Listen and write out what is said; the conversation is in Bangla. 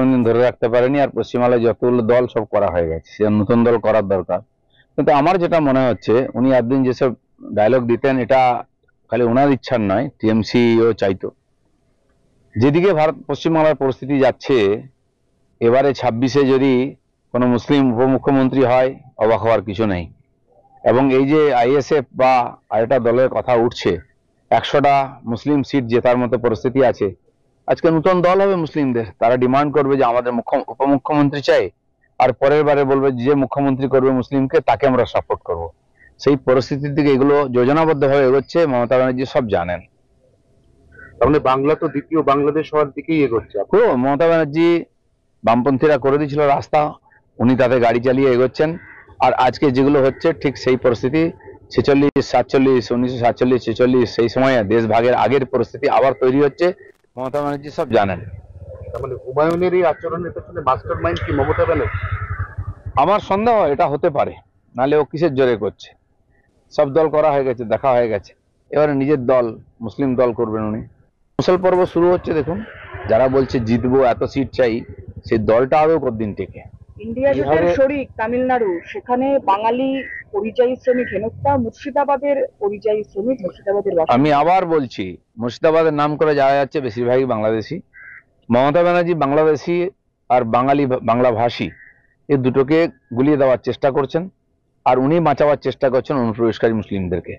দিন ধরে রাখতে পারেনি, আর পশ্চিমবাংলায় যতগুলো দল সব করা হয়ে গেছে, সে নতুন দল করার দরকার। কিন্তু আমার যেটা মনে হচ্ছে, উনি একদিন যেসব ডায়লগ দিতেন, এটা খালি ওনার ইচ্ছার নয়, টিএমসিও চাইতো। যেদিকে ভারত পশ্চিমবাংলার পরিস্থিতি যাচ্ছে, এবারে 26-এ যদি কোনো মুসলিম উপমুখ্যমন্ত্রী হয়, অবাক হওয়ার কিছু নেই। এবং এই যে আইএসএফ বা আরেকটা দলের কথা উঠছে, 100টা মুসলিম সিট জেতার মতো পরিস্থিতি আছে। আজকে নতুন দল হবে মুসলিমদের, তারা ডিমান্ড করবে যে আমাদের উপমুখ্যমন্ত্রী চাই, আর পরের বারে বলবে যে মুখ্যমন্ত্রী করবে মুসলিমকে তাকে আমরা সাপোর্ট করব। সেই পরিস্থিতির দিকে এগুলো যোজনাবদ্ধভাবে এগোচ্ছে, মমতা ব্যানার্জি সব জানেন। তাহলে বাংলা তো দ্বিতীয় বাংলাদেশ হওয়ার দিকেই এগোচ্ছে। পুরো মমতা ব্যানার্জি, বামপন্থীরা করে দিয়েছিল রাস্তা, উনি তাতে গাড়ি চালিয়ে এগোচ্ছেন। আর আজকে যেগুলো হচ্ছে ঠিক সেই পরিস্থিতি, 46, 47, 1947, 46 সেই সময় দেশ ভাগের আগের পরিস্থিতি আবার তৈরি হচ্ছে, মমতা ব্যানার্জি সব জানেন। তার মানে হুমায়ুনের এই আচরণের পেছনে মাস্টার মাইন্ড কি মমতা ব্যানার্জি? আমার সন্দেহ এটা হতে পারে, নালে ও কিসের জোরে করছে? সব দল করা হয়ে গেছে, দেখা হয়ে গেছে, এবারে নিজের দল, মুসলিম দল করবেন উনি। মুসল পর্ব শুরু হচ্ছে, দেখুন। যারা বলছে জিতবো, এত সিট চাই, সেই দলটা আরো কতদিন টেকে। ইন্ডিয়া জোটের শরিক তামিলনাড়ু, সেখানে বাঙালি পরিযায়ী শ্রমিক হেনস্থা, মুর্শিদাবাদের পরিযায়ী শ্রমিক মুর্শিদাবাদের আমি আবার বলছি, মুর্শিদাবাদের নাম করে যারা যাচ্ছে বেশিরভাগই বাংলাদেশি। মমতা ব্যানার্জি বাংলাদেশি আর বাঙালি, বাংলা ভাষী, এই দুটোকে গুলিয়ে দেওয়ার চেষ্টা করছেন, আর উনি বাঁচাবার চেষ্টা করছেন অনুপ্রবেশকারী মুসলিমদেরকে।